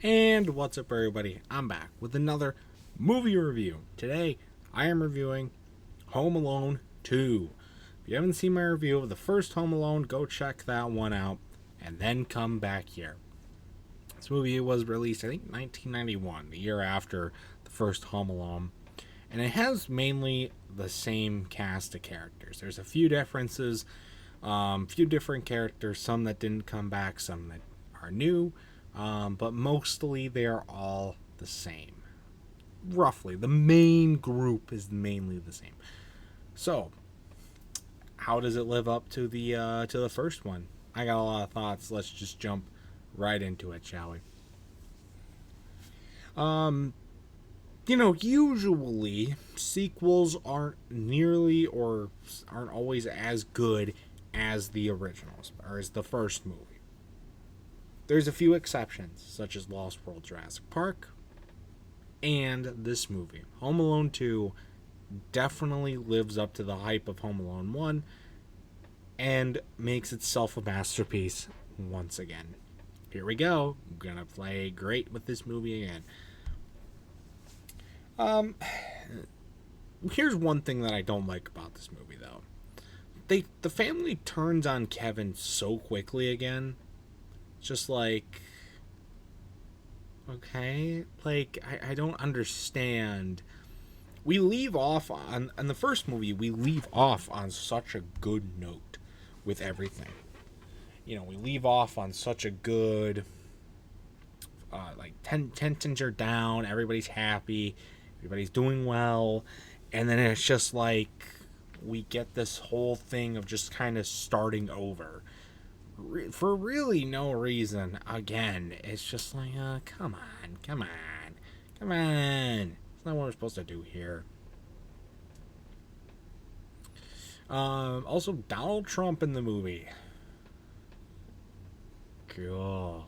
And what's up, everybody? I'm back with another movie review. Today, I am reviewing Home Alone 2. If you haven't seen my review of the first Home Alone, go check that one out and then come back here. This movie was released, I think, 1991, the year after the first Home Alone. And it has mainly the same cast of characters. There's a few differences, few different characters, some that didn't come back, some that are new. But mostly they're all the same. Roughly, the main group is mainly the same. So, how does it live up to the first one? I got a lot of thoughts. Let's just jump right into it, shall we? Usually sequels aren't nearly or aren't always as good as the originals or as the first movie. There's a few exceptions, such as Lost World Jurassic Park and this movie. Home Alone 2 definitely lives up to the hype of Home Alone 1 and makes itself a masterpiece once again. Here we go. I'm going to play great with this movie again. Here's one thing that I don't like about this movie, though. The family turns on Kevin so quickly again. Just like, okay, like, I don't understand. We leave off on the first movie, we leave off on such a good note with everything. We leave off on such a good, tensions are down, everybody's happy, everybody's doing well, and then it's just like, we get this whole thing of just kind of starting over. For really no reason. Again, it's just like, come on. It's not what we're supposed to do here. Also, Donald Trump in the movie. Cool.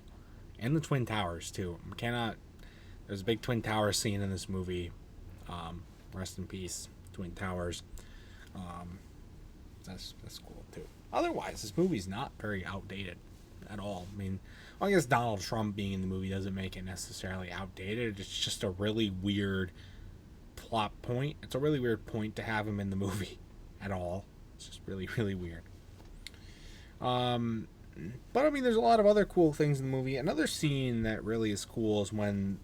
And the Twin Towers, too. There's a big Twin Towers scene in this movie. Rest in peace, Twin Towers. That's cool, too. Otherwise, this movie's not very outdated at all. I guess Donald Trump being in the movie doesn't make it necessarily outdated. It's just a really weird plot point. It's a really weird point to have him in the movie at all. It's just really, really weird. But there's a lot of other cool things in the movie. Another scene that really is cool is when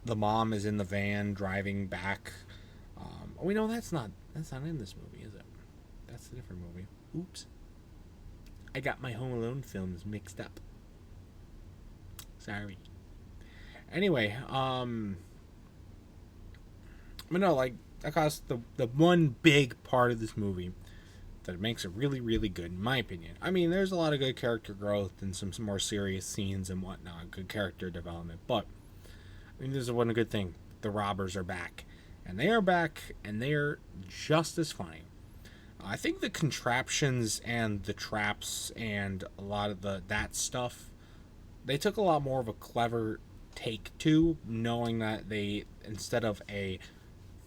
the mom is in the van driving back. That's not in this movie, is it? That's a different movie. Oops. I got my Home Alone films mixed up. Sorry. Anyway, the one big part of this movie that makes it really, really good, in my opinion. There's a lot of good character growth and some more serious scenes and whatnot, good character development, but there's one good thing. The robbers are back. And they are back, and they are just as funny. I think the contraptions and the traps and a lot of that stuff, they took a lot more of a clever take to, knowing that they, instead of a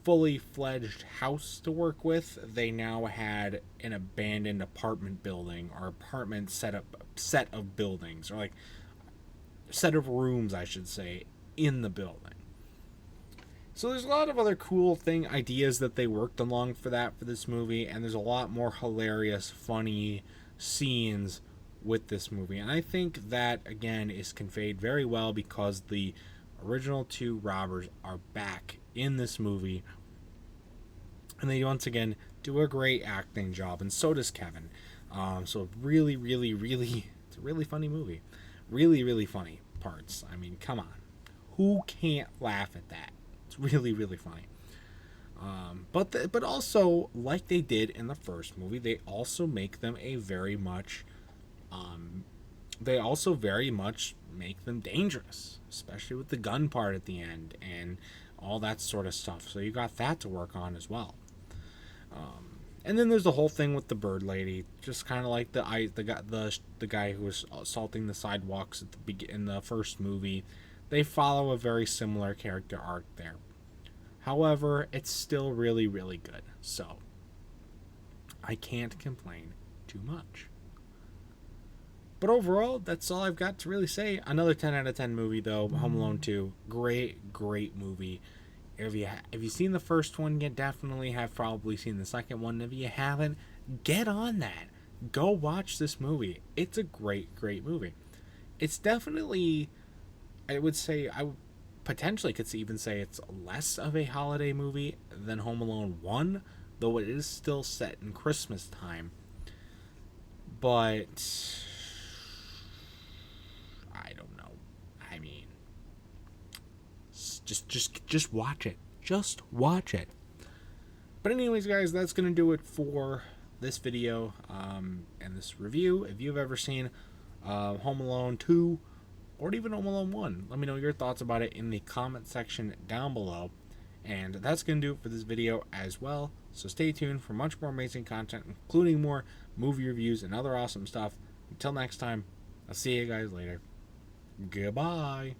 fully fledged house to work with, they now had an abandoned apartment building or apartment set of buildings, or like set of rooms, I should say, in the building. So there's a lot of other cool ideas that they worked along for this movie, and there's a lot more hilarious, funny scenes with this movie. And I think that, again, is conveyed very well because the original two robbers are back in this movie, and they once again do a great acting job, and so does Kevin. So really, really, really, it's a really funny movie. Really, really funny parts. Come on. Who can't laugh at that? It's really, really funny. But also, like they did in the first movie, they also make them they also very much make them dangerous, especially with the gun part at the end and all that sort of stuff. So you got that to work on as well. And then there's the whole thing with the bird lady, just kind of like the guy who was assaulting the sidewalks in the first movie. They follow a very similar character arc there. However, it's still really, really good. So, I can't complain too much. But overall, that's all I've got to really say. Another 10 out of 10 movie, though. Home Alone 2. Great movie. If you've seen the first one, you definitely have probably seen the second one. If you haven't, get on that. Go watch this movie. It's a great movie. It's definitely, I would say, potentially could even say it's less of a holiday movie than Home Alone 1, though it is still set in Christmas time. But I don't know. I mean, just watch it. Just watch it. But anyways, guys, that's gonna do it for this video and this review. If you've ever seen Home Alone 2 or even Home Alone 1, let me know your thoughts about it in the comment section down below. And that's gonna do it for this video as well. So stay tuned for much more amazing content, including more movie reviews and other awesome stuff. Until next time, I'll see you guys later. Goodbye.